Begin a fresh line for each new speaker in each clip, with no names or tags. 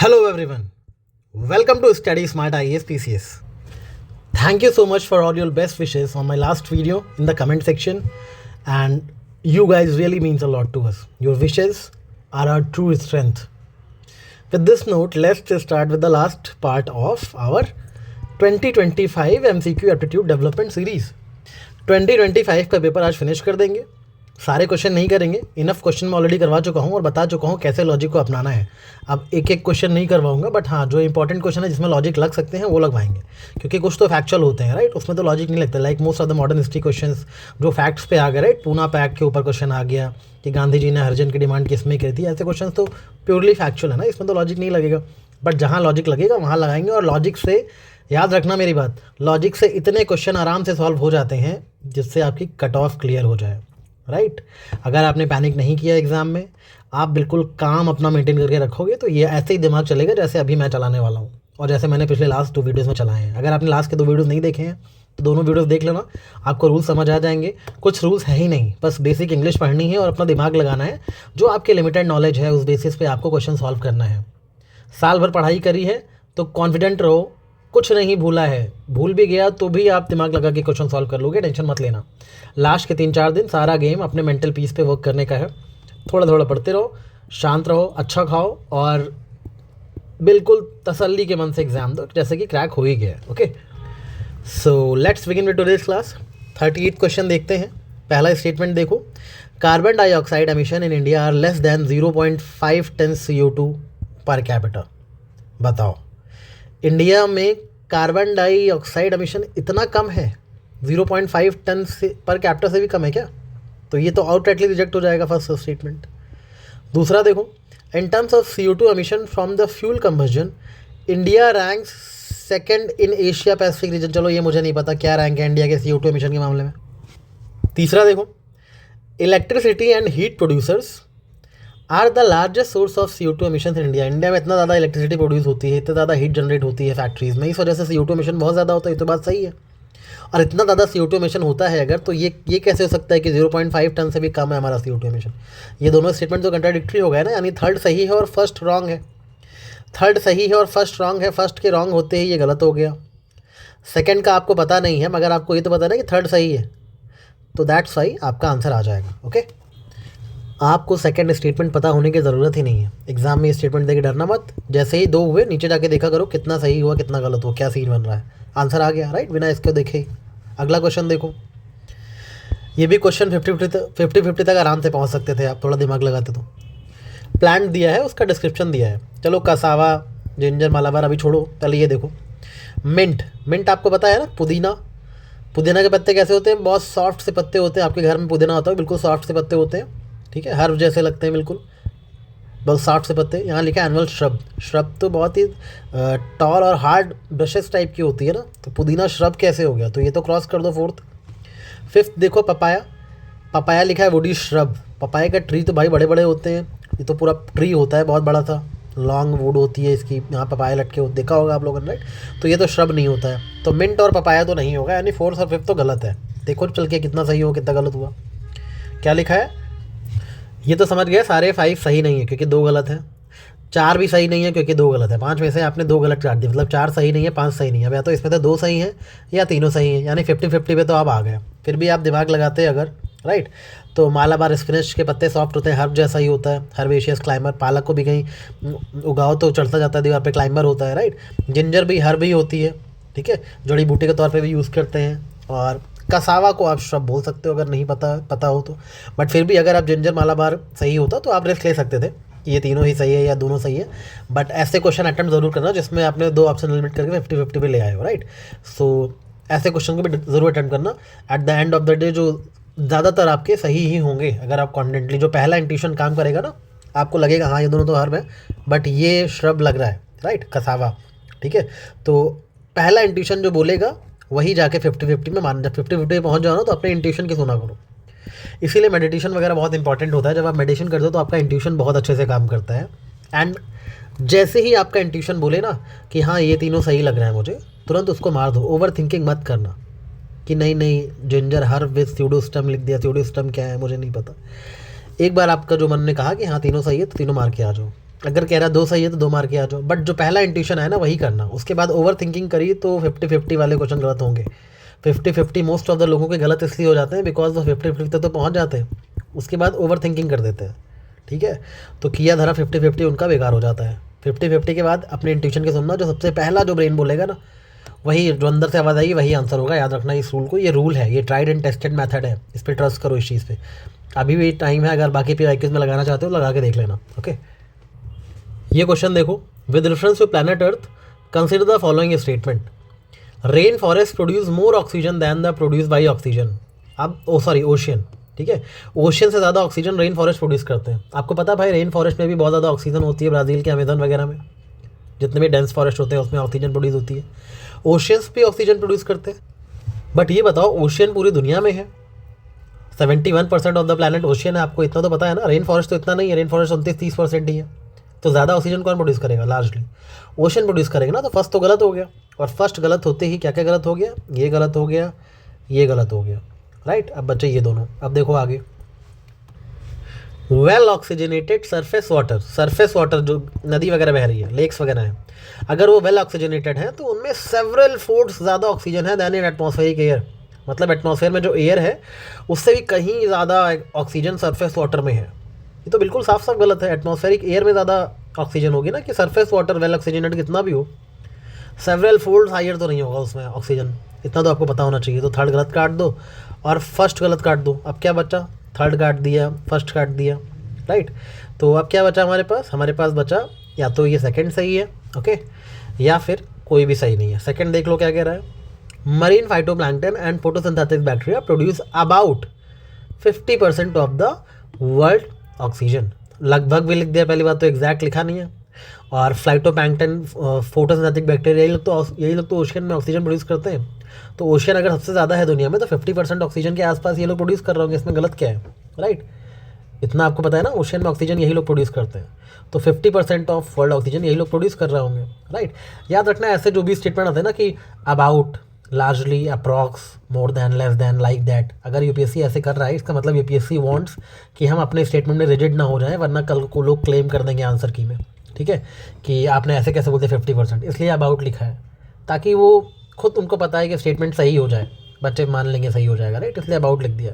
Hello everyone. Welcome to Study Smart IAS PCS. Thank you so much for all your best wishes on my last video in the comment section, and you guys really means a lot to us. Your wishes are our true strength. With this note, let's start with the last part of our 2025 MCQ Aptitude Development Series. 2025 का paper आज finish कर देंगे. सारे question नहीं करेंगे, enough question मैं already करवा चुका हूँ और बता चुका हूँ कैसे लॉजिक को अपनाना है. अब एक एक क्वेश्चन नहीं करवाऊंगा, बट हाँ जो इंपॉर्टेंट क्वेश्चन है जिसमें लॉजिक लग सकते हैं वो लगवाएंगे, क्योंकि कुछ तो फैक्चुअल होते हैं राइट, उसमें तो लॉजिक नहीं लगता. Like most of the modern history question जो फैक्ट्स पे आ गए राइट, पूना पैक के ऊपर क्वेश्चन आ गया कि गांधी जी ने हरिजन की डिमांड किस में करी थी, ऐसे क्वेश्चन तो प्योरली फैक्चुअल है ना, इसमें तो लॉजिक नहीं लगेगा. बट जहाँ लॉजिक लगेगा वहाँ लगाएंगे, और लॉजिक से याद रखना मेरी बात, लॉजिक से इतने क्वेश्चन आराम से सॉल्व हो जाते हैं जिससे आपकी कट ऑफ क्लियर हो जाए राइट. अगर आपने पैनिक नहीं किया एग्ज़ाम में, आप बिल्कुल काम अपना मेंटेन करके रखोगे तो ये ऐसे ही दिमाग चलेगा जैसे अभी मैं चलाने वाला हूँ, और जैसे मैंने पिछले लास्ट 2 वीडियोज़ में चलाए हैं. अगर आपने लास्ट के 2 वीडियोज़ नहीं देखे हैं तो दोनों वीडियोज़ देख लेना, आपको रूल्स समझ आ जाएंगे. कुछ रूल्स है ही नहीं, बस बेसिक इंग्लिश पढ़नी है और अपना दिमाग लगाना है. जो आपके लिमिटेड नॉलेज है उस बेसिस पे आपको क्वेश्चन सॉल्व करना है. साल भर पढ़ाई करी है तो कॉन्फिडेंट रहो, कुछ नहीं भूला है. भूल भी गया तो भी आप दिमाग लगा के क्वेश्चन सॉल्व कर लोगे, टेंशन मत लेना. लास्ट के 3-4 दिन सारा गेम अपने मेंटल पीस पे वर्क करने का है. थोड़ा थोड़ा पढ़ते रहो, शांत रहो, अच्छा खाओ और बिल्कुल तसल्ली के मन से एग्ज़ाम दो, जैसे कि क्रैक हो ही गया. Okay, so let's begin with today's class. 38 question देखते हैं. पहला स्टेटमेंट देखो, carbon dioxide emission in India are less than 0.5 ton CO2 per capita. बताओ, इंडिया में कार्बन डाइऑक्साइड एमिशन इतना कम है, 0.5 टन से पर कैपिटा से भी कम है क्या? तो ये तो आउटराइटली रिजेक्ट हो जाएगा फर्स्ट स्टेटमेंट. दूसरा देखो, in terms of CO2 emission from the fuel combustion India ranks second in Asia Pacific region. चलो ये मुझे नहीं पता क्या रैंक है इंडिया के CO2 एमिशन के मामले में. तीसरा देखो, electricity and heat producers are the largest source of CO2 emission in India. India में इतना ज़्यादा इलेक्ट्रिसिटी प्रोड्यूस होती है, इतना ज़्यादा हीट जनरेट होती है फैक्ट्रीज़ में, इस वजह से CO2 एमिशन बहुत ज़्यादा होता है. ये तो बात सही है. और इतना ज़्यादा CO2 एमिशन होता है अगर, तो ये कैसे हो सकता है कि 0.5 टन से भी कम है हमारा CO2 एमिशन? ये दोनों स्टेटमेंट तो कंट्राडिक्टरी हो गए ना, यानी थर्ड सही है और फर्स्ट रॉन्ग है. थर्ड सही है और फर्स्ट रॉन्ग है, फर्स्ट के रॉन्ग होते ही ये गलत हो गया. सेकंड का आपको पता नहीं है, मगर आपको ये तो पता है ना कि थर्ड सही है, तो दैट्स वाई आपका आंसर आ जाएगा. ओके, आपको सेकंड स्टेटमेंट पता होने की ज़रूरत ही नहीं है. एग्जाम में ये स्टेटमेंट देके डरना मत. जैसे ही 2 हुए नीचे जाके देखा करो कितना सही हुआ कितना गलत हुआ, क्या सीन बन रहा है. आंसर आ गया राइट, बिना इसको देखे ही. अगला क्वेश्चन देखो, ये भी क्वेश्चन 50-50 तक आराम से पहुंच सकते थे आप, थोड़ा दिमाग लगाते तो. प्लांट दिया है, उसका डिस्क्रिप्शन दिया है. चलो कसावा, जिंजर, मालाबार अभी छोड़ो, पहले ये देखो. मिंट आपको पता है ना, पुदीना के पत्ते कैसे होते हैं? बहुत सॉफ्ट से पत्ते होते हैं. आपके घर में पुदीना होता है, बिल्कुल सॉफ्ट से पत्ते होते हैं, ठीक है, हर्ब जैसे लगते हैं बिल्कुल, बहुत सॉफ्ट से पत्ते. यहाँ लिखा है एनुअल श्रब तो बहुत ही टॉल और हार्ड ब्रशेस टाइप की होती है ना, तो पुदीना श्रब कैसे हो गया? तो ये तो क्रॉस कर दो. फिफ्थ देखो, पपाया लिखा है वुडी श्रब. पपाया का ट्री तो भाई बड़े बड़े होते हैं, ये तो पूरा ट्री होता है बहुत बड़ा सा, लॉन्ग वुड होती है इसकी, यहाँ पपाया लटके हो, देखा होगा आप लोगों ने राइट. तो ये तो श्रब नहीं होता है, तो मिंट और पपाया तो नहीं होगा, यानी 4th और 5th तो गलत है. देखो चल के कितना सही हो कितना गलत हुआ. क्या लिखा है? ये तो समझ गए सारे 5 सही नहीं है क्योंकि 2 गलत है. 4 भी सही नहीं है क्योंकि 2 गलत है. 5 में से आपने 2 गलत काट दिए, मतलब 4 सही नहीं है 5 सही नहीं है. अब या तो इसमें तो 2 सही हैं या तीनों सही हैं, यानी 50-50 पे तो आप आ गए. फिर भी आप दिमाग लगाते अगर राइट, तो मालाबार स्पिनच के पत्ते सॉफ्ट होते हैं, हर्ब जैसा ही होता है, हर्बेशियस क्लाइंबर. पालक को भी कहीं उगाओ तो चढ़ता जाता है दीवार पे, क्लाइंबर होता है राइट. जिंजर भी हर्ब ही होती है, ठीक है, जड़ी बूटी के तौर पे भी यूज़ करते हैं. और कसावा को आप श्रब बोल सकते हो अगर नहीं पता हो तो. बट फिर भी अगर आप जिंजर मालाबार सही होता तो आप रिस्क ले सकते थे कि ये तीनों ही सही है या दोनों सही है. बट ऐसे क्वेश्चन अटेम्प्ट ज़रूर करना जिसमें आपने 2 ऑप्शन लिमिट करके 50-50 पे ले आए हो राइट. सो ऐसे क्वेश्चन को भी ज़रूर अटेम्प्ट करना. At the end of the day जो ज़्यादातर आपके सही ही होंगे अगर आप कॉन्फिडेंटली, जो पहला इंट्यूशन काम करेगा ना, आपको लगेगा हाँ ये दोनों तो हर्ब है बट ये श्रब लग रहा है राइट, कसावा, ठीक है. तो पहला इंट्यूशन जो बोलेगा वही जाके 50-50 में मान. जब 50-50 पे पहुंच जाओ ना तो अपने इंट्यूशन की सुना करो. इसीलिए मेडिटेशन वगैरह बहुत इंपॉर्टेंट होता है. जब आप मेडिटेशन करते हो तो आपका इंट्यूशन बहुत अच्छे से काम करता है. एंड जैसे ही आपका इंट्यूशन बोले ना कि हाँ ये तीनों सही लग रहा है मुझे, तुरंत उसको मार दो. ओवर थिंकिंग मत करना कि नहीं जिंजर हर्ब विद स्यूडोस्टम लिख दिया. स्यूडोस्टम क्या है मुझे नहीं पता. एक बार आपका जो मन ने कहा कि हाँ तीनों सही है तो तीनों मार के आ जाओ. अगर कह रहा 2 सही है तो 2 मार के आ जाओ, बट जो पहला इंट्यूशन है ना वही करना, उसके बाद ओवर थिंकिंग करी तो 50-50 वाले क्वेश्चन गलत होंगे। 50-50 मोस्ट ऑफ द लोगों के गलत इसलिए हो जाते हैं बिकॉज वो 50-50 तक तो पहुँच जाते हैं, उसके बाद ओवर थिंकिंग कर देते हैं। ठीक है, तो किया धरा 50-50 उनका बेकार हो जाता है। 50-50 के बाद अपने इंट्यूशन के सुनना, जो सबसे पहला जो ब्रेन बोलेगा ना वही, जो अंदर से आवाज़ आएगी वही आंसर होगा। याद रखना इस रूल को, ये रूल है, ये ट्राइड एंड टेस्टेड मेथड है, इस पर ट्रस्ट करो इस चीज़ पे। अभी भी टाइम है, अगर बाकी PYQs में लगाना चाहते हो लगा के देख लेना। ओके, ये क्वेश्चन देखो, with reference to planet Earth consider the following statement, rain forest produce more oxygen than the produce by oxygen. अब ओशियन, ठीक है, ओशियन से ज़्यादा ऑक्सीजन रेन फॉरेस्ट प्रोड्यूस करते हैं। आपको पता भाई रेन फॉरेस्ट में भी बहुत ज़्यादा ऑक्सीजन होती है, ब्राज़ील के अमेजन वगैरह में जितने भी डेंस फॉरेस्ट होते हैं उसमें ऑक्सीजन प्रोड्यूस होती है। ओशियंस भी ऑक्सीजन प्रोड्यूस करते हैं। बट ये बताओ ओशियन पूरी दुनिया में है, 71% ऑफ द प्लैनेट ओशियन है, आपको इतना तो पता है ना। रेन फॉरेस्ट तो इतना नहीं है, रेन फॉरेस्ट 29-30% ही है। तो ज़्यादा ऑक्सीजन कौन प्रोड्यूस करेगा? लार्जली ओशन प्रोड्यूस करेगा ना। तो फर्स्ट तो गलत हो गया, और फर्स्ट गलत होते ही क्या क्या गलत हो गया? ये गलत हो गया, ये गलत हो गया, राइट। अब बच्चे ये दोनों, अब देखो आगे, वेल ऑक्सीजनेटेड सरफेस वाटर जो नदी वगैरह बह रही है, लेक्स वगैरह है, अगर वो वेल ऑक्सीजनेटेड है तो उनमें सेवरल फोल्ड्स ज़्यादा ऑक्सीजन है दैन इन एटमॉस्फेरिक एयर। मतलब एटमॉस्फेयर में जो एयर है उससे भी कहीं ज़्यादा ऑक्सीजन सरफेस वाटर में है। ये तो बिल्कुल साफ साफ गलत है। एटमॉस्फेरिक एयर में ज़्यादा ऑक्सीजन होगी ना, कि सरफेस वाटर वेल ऑक्सीजनेटेड कितना भी हो, सेवरल फोल्ड्स हायर तो नहीं होगा उसमें ऑक्सीजन, इतना तो आपको पता होना चाहिए। तो थर्ड गलत काट दो और फर्स्ट गलत काट दो। अब क्या बचा? थर्ड काट दिया, फर्स्ट काट दिया, राइट। तो अब क्या बचा हमारे पास बचा या तो ये सेकंड सही है, ओके, या फिर कोई भी सही नहीं है। सेकंड देख लो क्या कह रहा है, marine phytoplankton and photosynthetic bacteria produce about 50% of the world oxygen. लगभग भी लिख दिया, पहली बात तो एग्जैक्ट लिखा नहीं है। और फ्लाइटोप्लैंक्टन, फोटोसिंथेटिक बैक्टीरिया, यही लोग तो ओशियन में ऑक्सीजन प्रोड्यूस करते हैं। तो ओशियन अगर सबसे ज़्यादा है दुनिया में तो 50% ऑक्सीजन के आसपास ये लोग प्रोड्यूस कर रहे होंगे, इसमें गलत क्या है, राइट। इतना आपको पता है ना, ओशियन में ऑक्सीजन यही लोग प्रोड्यूस करते हैं, तो 50% ऑफ वर्ल्ड ऑक्सीजन यही लोग प्रोड्यूस कर रहे होंगे, राइट। याद रखना ऐसे जो भी स्टेटमेंट आते हैं ना कि about, largely, approx, more than, less than, like that, अगर यूपीएससी ऐसे कर रहा है इसका मतलब यूपीएससी वांट्स कि हम अपने स्टेटमेंट में रिजिड ना हो जाए, वरना कल को लोग क्लेम कर देंगे आंसर की में, ठीक है, कि आपने ऐसे कैसे बोलते 50%, इसलिए अबाउट लिखा है ताकि वो खुद उनको पता है कि स्टेटमेंट सही हो जाए, बच्चे मान लेंगे सही हो जाएगा, राइट, इसलिए अबाउट लिख दिया।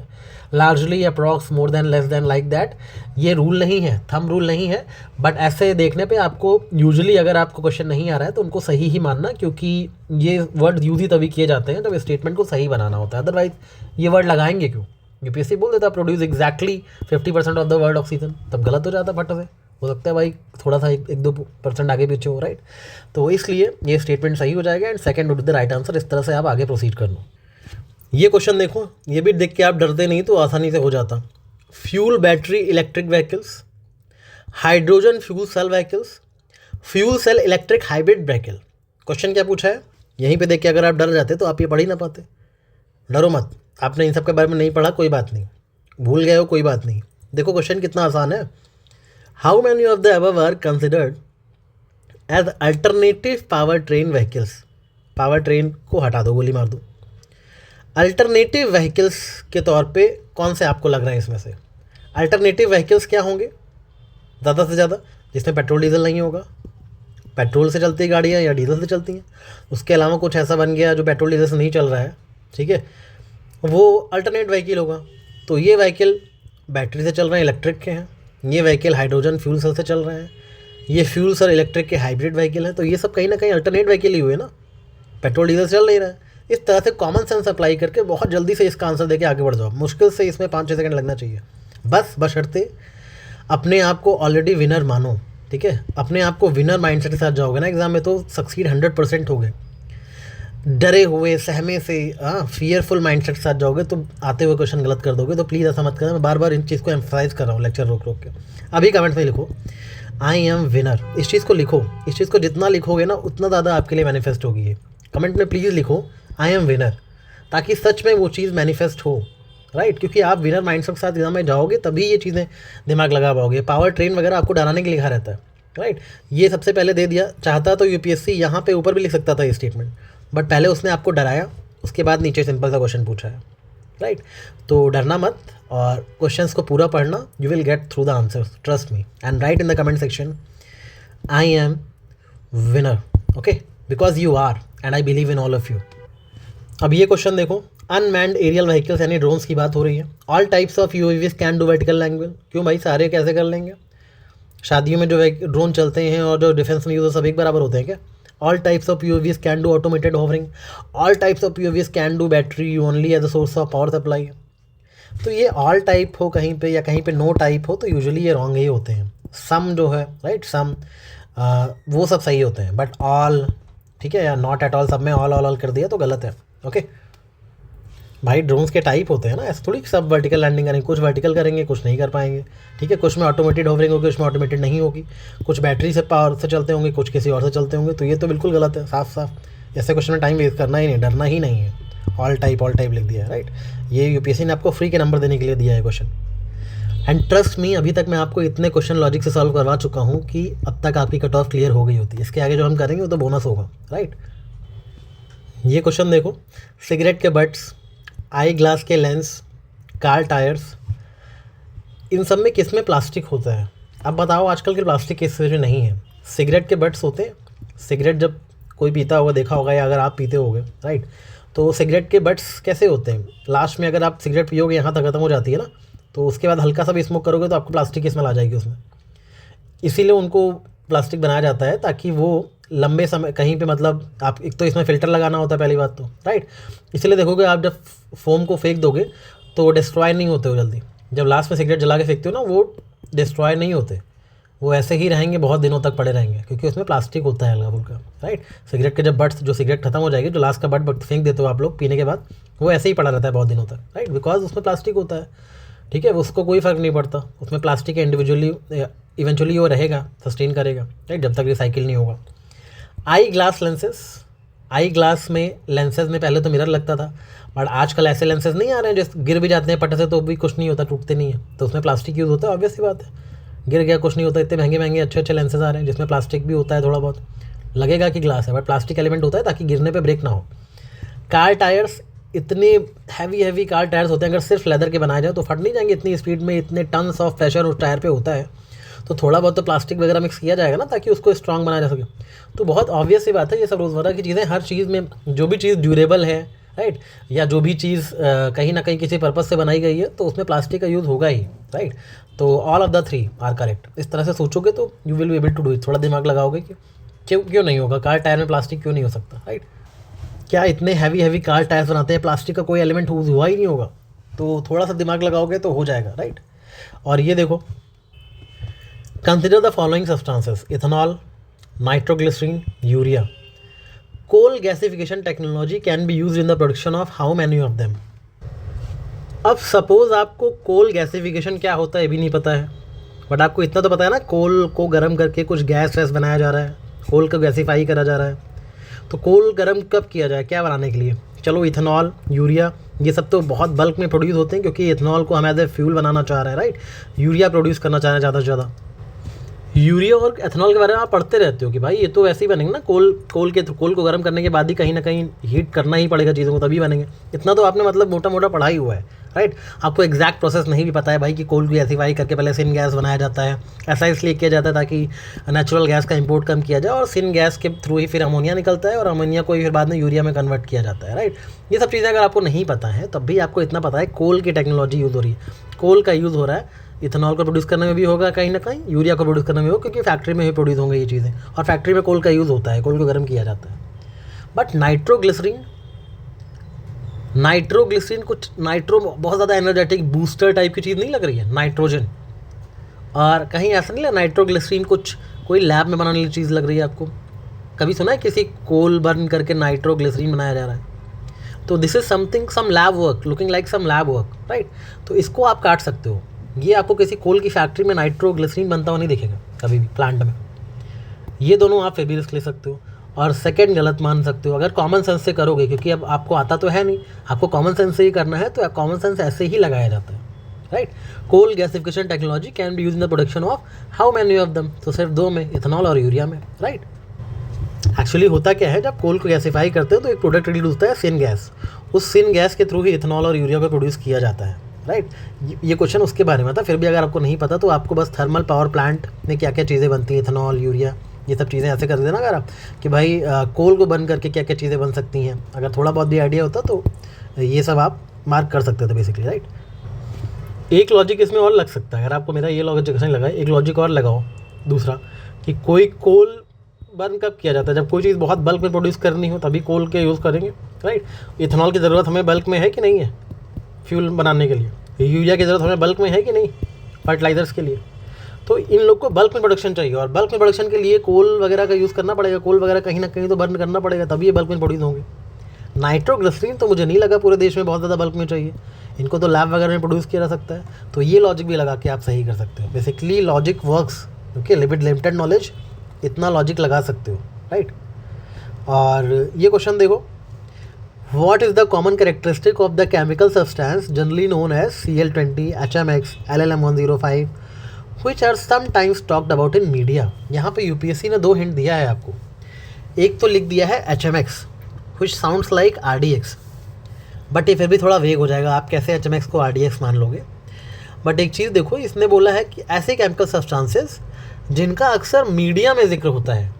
Largely, approx, more than, less than, like that, ये रूल नहीं है, थंब रूल नहीं है, बट ऐसे देखने पे आपको यूजुअली अगर आपको क्वेश्चन नहीं आ रहा है तो उनको सही ही मानना, क्योंकि ये वर्ड यूज ही तभी किए जाते हैं जब स्टेटमेंट को सही बनाना होता है, अदरवाइज ये वर्ड लगाएंगे क्यों? यूपीएससी बोल देता produce exactly 50% of the world oxygen, तब गलत हो जाता फट से। हो सकता है भाई थोड़ा सा 1-2% आगे पीछे हो, राइट। तो इसलिए ये स्टेटमेंट सही हो जाएगा and second would be the right answer. इस तरह से आप आगे प्रोसीड कर लो। ये क्वेश्चन देखो, ये भी देख के आप डरते नहीं तो आसानी से हो जाता। Fuel battery electric vehicles, hydrogen fuel cell vehicles, fuel cell electric hybrid vehicle. Question क्या पूछा है? यहीं पे देख के अगर आप डर जाते तो आप ये पढ़ ही ना पाते। डरो मत, आपने इन सब के बारे में नहीं पढ़ा, कोई बात नहीं, भूल गए हो कोई बात नहीं। देखो क्वेश्चन कितना आसान है। How many of the above are considered as alternative power train vehicles. Power train को हटा दो, गोली मार दो। अल्टरनेटिव व्हीकल्स के तौर पे कौन से आपको लग रहा है इसमें से? अल्टरनेटिव व्हीकल्स क्या होंगे ज़्यादा से ज़्यादा? जिसमें पेट्रोल डीजल नहीं होगा, पेट्रोल से चलती गाड़ियाँ या डीजल से चलती हैं, उसके अलावा कुछ ऐसा बन गया जो पेट्रोल डीजल से नहीं चल रहा है, ठीक है, वो अल्टरनेट व्हीकल होगा। तो ये व्हीकल बैटरी से चल रहे हैं, इलेक्ट्रिक के हैं, ये व्हीकल हाइड्रोजन फ्यूल सेल से चल रहे हैं, ये फ्यूल सेल इलेक्ट्रिक के हाइब्रिड व्हीकल है। तो ये सब कहीं ना कहीं अल्टरनेट व्हीकल ही हुए ना, पेट्रोल डीजल चल नहीं रहा है। इस तरह से कॉमन सेंस अप्लाई करके बहुत जल्दी से इसका आंसर देके आगे बढ़ जाओ। मुश्किल से इसमें 5-6 सेकंड लगना चाहिए बस, बशर्ते अपने आप को ऑलरेडी विनर मानो, ठीक है। अपने आप को विनर माइंडसेट के साथ जाओगे ना एग्जाम में तो सक्सीड 100% होगे। डरे हुए, सहमे से, फियरफुल माइंडसेट के साथ जाओगे तो आते हुए क्वेश्चन गलत कर दोगे। तो प्लीज़ ऐसा मत करना, मैं बार बार इन चीज़ को एम्फसाइज कर रहा हूँ लेक्चर रोक रोक के। अभी कमेंट में लिखो आई एम विनर, इस चीज़ को लिखो। इस चीज़ को जितना लिखोगे ना उतना ज़्यादा आपके लिए मैनिफेस्ट होगी। ये कमेंट में प्लीज़ लिखो आई एम विनर, ताकि सच में वो चीज़ मैनिफेस्ट हो, राइट। क्योंकि आप विनर माइंडसेट के साथ एग्जाम में जाओगे तभी ये चीज़ें दिमाग लगा पाओगे। पावर ट्रेन वगैरह आपको डराने के लिए लिखा रहता है, राइट। ये सबसे पहले दे दिया, चाहता तो यूपीएससी यहाँ पे ऊपर भी लिख सकता था ये स्टेटमेंट, बट पहले उसने आपको डराया, उसके बाद नीचे सिंपल सा क्वेश्चन पूछा है, राइट। तो डरना मत और क्वेश्चंस को पूरा पढ़ना, you will get through the answers, trust me, and write in the comment section I am winner, okay, because you are and I believe in all of you. अब ये क्वेश्चन देखो, अनमैन्ड एरियल व्हीकल्स यानी drones की बात हो रही है। All types of UAVs can do vertical language. क्यों भाई, सारे कैसे कर लेंगे? शादियों में जो ड्रोन चलते हैं और जो डिफेंस में यूज सब एक बराबर होते हैं क्या? All types of UAVs can do automated hovering. All types of UAVs can do battery only as a source of power supply. तो ये ऑल टाइप हो कहीं पे या कहीं पे नो टाइप हो तो यूजुअली ये रॉन्ग ही होते हैं। सम जो है राइट, सम वो सब सही होते हैं, बट ऑल ठीक है, या नॉट एट ऑल सब में ऑल ऑल ऑल कर दिया तो गलत है। ओके भाई, ड्रोन्स के टाइप होते हैं ना, ऐसे थोड़ी सब वर्टिकल लैंडिंग करेंगे, कुछ वर्टिकल करेंगे कुछ नहीं कर पाएंगे। ठीक है, कुछ में ऑटोमेटेड होवरिंग होगी, कुछ में ऑटोमेटेड नहीं होगी, कुछ बैटरी से पावर से चलते होंगे, कुछ किसी और से चलते होंगे। तो ये तो बिल्कुल गलत है, साफ साफ। ऐसे क्वेश्चन में टाइम वेस्ट करना ही नहीं, डरना ही नहीं है। ऑल टाइप लिख दिया है राइट। ये यूपीएससी ने आपको फ्री के नंबर देने के लिए दिया है क्वेश्चन। एंड ट्रस्ट मी, अभी तक मैं आपको इतने क्वेश्चन लॉजिक से सॉल्व करवा चुका हूँ कि अब तक आपकी कट ऑफ क्लियर हो गई होती है। इसके आगे जो हम करेंगे वो तो बोनस होगा राइट। ये क्वेश्चन देखो, सिगरेट के बट्स, आई ग्लास के लेंस, कार टायर्स, इन सब में किस में प्लास्टिक होता है? अब बताओ, आजकल के प्लास्टिक किस में नहीं है? सिगरेट के बट्स होते हैं, सिगरेट जब कोई पीता होगा देखा होगा, या अगर आप पीते होगे राइट, तो सिगरेट के बट्स कैसे होते हैं? लास्ट में अगर आप सिगरेट पियोगे यहाँ तक ख़त्म हो जाती है ना, तो उसके बाद हल्का सा भी स्मोक करोगे तो आपको प्लास्टिक की स्मेल आ जाएगी उसमें। इसीलिए उनको प्लास्टिक बनाया जाता है ताकि वो लंबे समय कहीं पे, मतलब आप एक तो इसमें फ़िल्टर लगाना होता है पहली बात तो राइट। इसलिए देखोगे आप जब फोम को फेंक दोगे तो वो डिस्ट्रॉय नहीं होते हो जल्दी। जब लास्ट में सिगरेट जला के फेंकते हो ना, वो डिस्ट्रॉय नहीं होते, वो ऐसे ही रहेंगे, बहुत दिनों तक पड़े रहेंगे, क्योंकि उसमें प्लास्टिक होता है हल्का फुल्का राइट। सिगरेट के जब बट्स, जो सिगरेट खत्म हो जाएगी, जो लास्ट का बट फेंक देते हो आप लोग पीने के बाद, वो ऐसे ही पड़ा रहता है बहुत दिनों तक राइट, बिकॉज उसमें प्लास्टिक होता है। ठीक है, उसको कोई फ़र्क नहीं पड़ता, उसमें प्लास्टिक है, इंडिविजुअली इवेंचुअली वो रहेगा, सस्टेन करेगा राइट, जब तक रिसाइकिल नहीं होगा। आई ग्लास लेंसेज, आई ग्लास में लेंसेज में पहले तो मिरर लगता था, बट आजकल ऐसे लेंसेज नहीं आ रहे हैं जो गिर भी जाते हैं पट से तो भी कुछ नहीं होता, टूटते नहीं है, तो उसमें प्लास्टिक यूज़ होता है। ऑब्वियस सी बात है, गिर गया कुछ नहीं होता। इतने महंगे महंगे अच्छे लेंसेज आ रहे हैं जिसमें प्लास्टिक भी होता है, थोड़ा बहुत लगेगा कि ग्लास है बट प्लास्टिक एलिमेंट होता है ताकि गिरने पर ब्रेक ना हो। कार टायर्स, इतने हैवी कार टायर्स होते हैं, अगर सिर्फ लेदर के बनाए जाए तो फट नहीं जाएंगे इतनी स्पीड में, इतने टन्स ऑफ प्रेशर उस टायर पे होता है, तो थोड़ा बहुत तो प्लास्टिक वगैरह मिक्स किया जाएगा ना ताकि उसको स्ट्रांग बनाया जा सके। तो बहुत ऑब्वियस सी बात है, ये सब रोज़मर्रा की चीज़ें, हर चीज़ में जो भी चीज़ ड्यूरेबल है राइट, या जो भी चीज़ कहीं ना कहीं किसी पर्पज़ से बनाई गई है तो उसमें प्लास्टिक का यूज़ होगा ही राइट। तो all of the three are correct. इस तरह से सोचोगे तो you will be able to do it. थोड़ा दिमाग लगाओगे कि क्यों नहीं होगा, कार टायर में प्लास्टिक क्यों नहीं हो सकता राइट। क्या इतने हैवी कार टायर्स बनाते हैं, प्लास्टिक का कोई एलिमेंट हुआ ही नहीं होगा? तो थोड़ा सा दिमाग लगाओगे तो हो जाएगा राइट। और ये देखो, consider the following substances, ethanol, nitroglycerine, urea. Coal gasification technology can be use in the production of how many of them. अब सपोज आपको कोल गैसिफिकेशन क्या होता है ये भी नहीं पता है, बट आपको इतना तो पता है ना, कोल को गर्म करके कुछ गैस वैस बनाया जा रहा है, कोल को गैसीफाई करा जा रहा है। तो कोल गर्म कब किया जाए, क्या बनाने के लिए? चलो इथेनॉल, यूरिया, ये सब तो बहुत बल्क में प्रोड्यूस होते हैं क्योंकि इथेनॉल को हम एज ए फ्यूल बनाना चाह रहे हैं राइट। यूरिया प्रोड्यूस करना चाह रहे हैं ज़्यादा से ज़्यादा। यूरिया और एथेनॉल के बारे में आप पढ़ते रहते हो कि भाई ये तो वैसे ही बनेंगे ना, कोल को गर्म करने के बाद ही कहीं ना कहीं हीट करना ही पड़ेगा चीज़ों को, तभी बनेंगे। इतना तो आपने मतलब मोटा मोटा पढ़ा ही हुआ है राइट। आपको एग्जैक्ट प्रोसेस नहीं भी पता है भाई कि कोल को गैसीफाई करके पहले सिन गैस बनाया जाता है। ऐसा इसलिए किया जाता है ताकि नेचुरल गैस का इंपोर्ट कम किया जाए, और सिन गैस के थ्रू ही फिर अमोनिया निकलता है, और अमोनिया को फिर बाद में यूरिया में कन्वर्ट किया जाता है राइट। ये सब चीज़ें अगर आपको नहीं पता है तब भी आपको इतना पता है कोल की टेक्नोलॉजी यूज़ हो रही है, कोल का यूज़ हो रहा है, इथेनॉल को प्रोड्यूस करने में भी होगा कहीं ना कहीं, यूरिया को प्रोड्यूस करने में होगा क्योंकि फैक्ट्री में ही प्रोड्यूस होंगे ये चीज़ें, और फैक्ट्री में कोल का यूज़ होता है, कोल को गर्म किया जाता है। बट नाइट्रोग्लिसरीन कुछ, नाइट्रो बहुत ज़्यादा एनर्जेटिक बूस्टर टाइप की चीज़ नहीं लग रही है नाइट्रोजन, और कहीं ऐसा नहीं लगा नाइट्रोग्लिसरीन कुछ कोई लैब में बनाने वाली चीज़ लग रही है आपको? कभी सुना है किसी कोल बर्न करके नाइट्रोग्लिसरीन बनाया जा रहा है? तो this is something, some lab work, looking like some lab work right. तो इसको आप काट सकते हो, ये आपको किसी कोल की फैक्ट्री में नाइट्रोग्लिसरीन बनता हुआ नहीं दिखेगा कभी भी प्लांट में। ये दोनों आप फिर भी रिस्क ले सकते हो, और सेकंड गलत मान सकते हो अगर कॉमन सेंस से करोगे, क्योंकि अब आपको आता तो है नहीं, आपको कॉमन सेंस से ही करना है, तो कॉमन सेंस ऐसे ही लगाया जाता है right. Coal gasification technology can be use in the production of how many of them, तो सिर्फ दो में, इथेनॉल और यूरिया में राइट। एक्चुअली होता क्या है, जब कोल को गैसीफाई करते हैं तो एक प्रोडक्ट रिलीज होता है सिन गैस, उस सिन गैस के थ्रू ही इथेनॉल और यूरिया को प्रोड्यूस किया जाता है राइट। ये क्वेश्चन उसके बारे में था, फिर भी अगर आपको नहीं पता तो आपको बस थर्मल पावर प्लांट में क्या क्या चीज़ें बनती हैं, इथेनॉल, यूरिया, ये सब चीज़ें ऐसे कर देना अगर आप कि भाई कोल को बर्न करके क्या क्या चीज़ें बन सकती हैं, अगर थोड़ा बहुत भी आइडिया होता तो ये सब आप मार्क कर सकते थे बेसिकली, राइट। एक लॉजिक इसमें और लग सकता है, अगर आपको मेरा ये लॉजिक नहीं लगा, एक लॉजिक और लगाओ दूसरा, कि कोई कोल बर्न कब किया जाता है, जब कोई चीज़ बहुत बल्क में प्रोड्यूस करनी हो तभी कोल के यूज़ करेंगे, राइट। इथेनॉल की ज़रूरत हमें बल्क में है कि नहीं है फ्यूल बनाने के लिए, यूरिया की ज़रूरत हमें बल्क में है कि नहीं फर्टिलाइजर्स के लिए। तो इन लोग को बल्क में प्रोडक्शन चाहिए, और बल्क में प्रोडक्शन के लिए कोल वगैरह का यूज़ करना पड़ेगा, कोल वगैरह कहीं ना कहीं तो बर्न करना पड़ेगा, तभी ये बल्क में प्रोड्यूस होंगे। नाइट्रोग्लिसरीन तो मुझे नहीं लगा पूरे देश में बहुत ज़्यादा बल्क में चाहिए, इनको तो लैब वगैरह में प्रोड्यूस किया जा सकता है। तो ये लॉजिक भी लगा के आप सही कर सकते हो। Basically logic works, okay, limited knowledge, इतना लॉजिक लगा सकते हो, राइट। और ये क्वेश्चन देखो, what is the common characteristic of the chemical substance generally known as CL20, HMX, LLM105 which are sometimes talked about in media। यहाँ पे UPSC ने 2 हिंट दिया है आपको। एक तो लिख दिया है HMX which sounds like RDX, but ये फिर भी थोड़ा वेग हो जाएगा, आप कैसे HMX को RDX मान लोगे। बट एक चीज़ देखो, इसने बोला है कि ऐसे केमिकल सब्सटेंसेस जिनका अक्सर मीडिया में जिक्र होता है।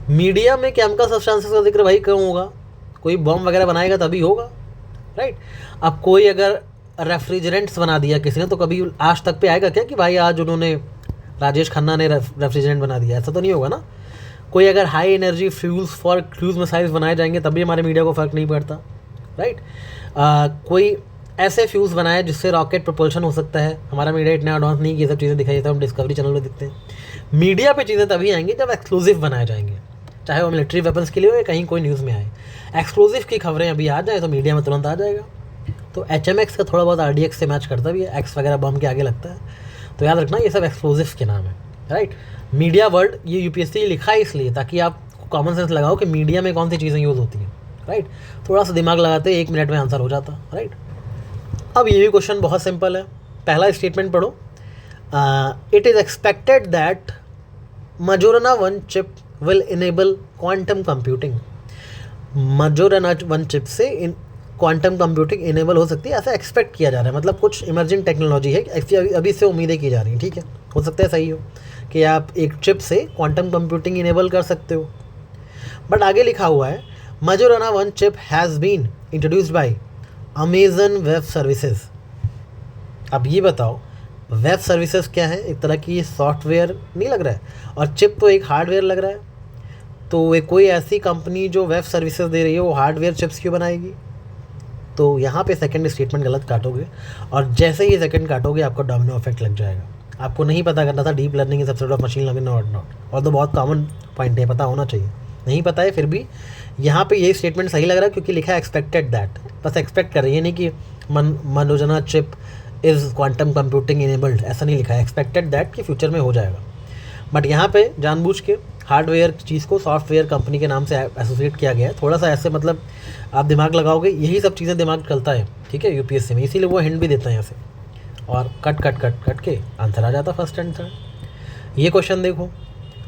मीडिया में केमिकल सब्सटेंसेस का जिक्र भाई क्यों होगा, कोई बॉम्ब वगैरह बनाएगा तभी होगा, राइट। अब कोई अगर रेफ्रिजरेंट्स बना दिया किसी ने, तो कभी आज तक पे आएगा क्या कि भाई आज उन्होंने, राजेश खन्ना ने रेफ्रिजरेंट बना दिया, ऐसा तो नहीं होगा ना। कोई अगर high energy fuels for cruise missiles बनाए जाएंगे तब भी हमारे मीडिया को फ़र्क नहीं पड़ता, राइट। कोई ऐसे फ्यूज़ बनाए जिससे रॉकेट प्रपोल्शन हो सकता है, हमारा मीडिया इतना एडवांस नहीं, ये सब चीज़ें दिखाई देता है, हम डिस्कवरी चैनल में दिखते हैं। मीडिया पे चीज़ें तभी आएंगी जब एक्सक्लूसिव बनाए जाएंगे, चाहे वो मिलिट्री वेपन्स के लिए हो या कहीं कोई न्यूज़ में आए। एक्सक्लूसिव की खबरें अभी आ जाए तो मीडिया में तुरंत आ जाएगा। तो HMX का थोड़ा बहुत RDX से मैच करता भी है, एक्स वगैरह बम के आगे लगता है, तो याद रखना ये सब एक्सप्लोजिव के नाम है, राइट। मीडिया वर्ड ये यूपीएससी लिखा है इसलिए ताकि आप कॉमन सेंस लगाओ कि मीडिया में कौन सी चीज़ें यूज़ होती हैं, राइट। थोड़ा सा दिमाग लगाते 1 मिनट में आंसर हो जाता, राइट। अब ये भी क्वेश्चन बहुत सिंपल है, पहला स्टेटमेंट पढ़ो, it is expected that Majorana 1 chip will enable quantum computing. Majorana 1 chip से क्वांटम कंप्यूटिंग इनेबल हो सकती है, ऐसा एक्सपेक्ट किया जा रहा है, मतलब कुछ इमर्जिंग टेक्नोलॉजी है, अभी से उम्मीदें की जा रही हैं, ठीक है। हो सकता है सही हो कि आप एक चिप से क्वांटम कंप्यूटिंग इनेबल कर सकते हो। बट आगे लिखा हुआ है Majorana 1 chip has been introduced by Amazon Web Services. अब ये बताओ वेब सर्विसेज क्या है, एक तरह की सॉफ्टवेयर नहीं लग रहा है, और चिप तो एक हार्डवेयर लग रहा है। तो वे कोई ऐसी कंपनी जो वेब सर्विसेज दे रही है वो हार्डवेयर चिप्स क्यों बनाएगी। तो यहाँ पे सेकंड स्टेटमेंट गलत काटोगे, और जैसे ही सेकंड काटोगे आपको डोमिनो इफेक्ट लग जाएगा। आपको नहीं पता करना था deep learning is subset of machine learning not, और तो बहुत कॉमन पॉइंट है, पता होना चाहिए, नहीं पता है फिर भी यहाँ पे ये स्टेटमेंट सही लग रहा है क्योंकि लिखा है एक्सपेक्टेड दैट, बस एक्सपेक्ट कर रही है, नहीं कि Majorana chip is quantum computing enabled, ऐसा नहीं लिखा है, एक्सपेक्टेड दैट कि फ्यूचर में हो जाएगा। बट यहाँ पे जानबूझ के हार्डवेयर चीज़ को सॉफ्टवेयर कंपनी के नाम से एसोसिएट किया गया है, थोड़ा सा ऐसे, मतलब आप दिमाग लगाओगे यही सब चीज़ें दिमाग चलता है, ठीक है, यूपीएससी में, इसीलिए वो हिंट भी देता है यहाँ से, और कट के आंसर आ जाता फर्स्ट एंड थर्ड। ये क्वेश्चन देखो,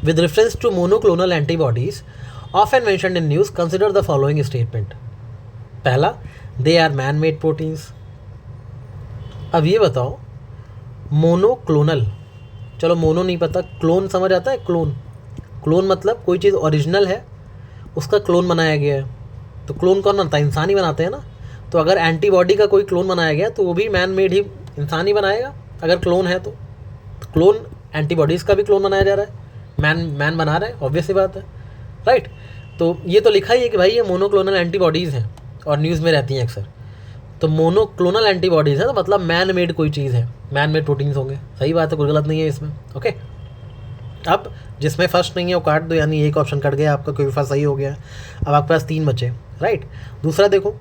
with reference to monoclonal antibodies often mentioned in news consider the following statement. पहला, they are man made proteins. अब ये बताओ मोनोक्लोनल, चलो मोनो नहीं पता, क्लोन समझ आता है, क्लोन मतलब कोई चीज़ ओरिजिनल है उसका क्लोन बनाया गया है। तो क्लोन कौन बनाता है, इंसान ही बनाते हैं ना। तो अगर एंटीबॉडी का कोई क्लोन बनाया गया तो वो भी मैन मेड ही इंसान ही बनाएगा अगर क्लोन है तो क्लोन एंटीबॉडीज़ का भी क्लोन बनाया जा रहा है, मैन बना रहा है, ऑब्वियस सी बात है, राइट। तो ये तो लिखा ही है कि भाई ये मोनोक्लोनल एंटीबॉडीज़ हैं और न्यूज़ में रहती हैं अक्सर। तो मोनोक्लोनल एंटीबॉडीज़ है तो मतलब मैन मेड कोई चीज़ है, मैन मेड प्रोटीन्स होंगे, सही बात है, कोई गलत नहीं है इसमें, ओके। अब जिसमें फर्स्ट नहीं है वो काट दो, यानी एक ऑप्शन कट गया आपका, कोई फर्स्ट सही हो गया। अब आपके पास 3 बचे, राइट। दूसरा देखो,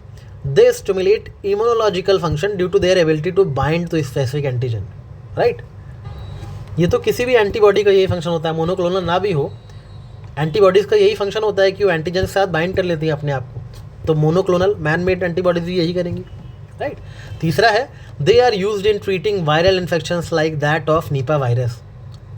they stimulate immunological function due to their ability to bind to specific antigen, right. ये तो किसी भी एंटीबॉडी का यही फंक्शन होता है, मोनोक्लोनल ना भी हो, एंटीबॉडीज़ का यही फंक्शन होता है कि वो एंटीजन के साथ बाइंड कर लेती है अपने आप को। तो मोनोक्लोनल मैन मेड एंटीबॉडीज भी यही करेंगी, राइट। तीसरा है, they are used in treating viral infections like that of Nipah virus.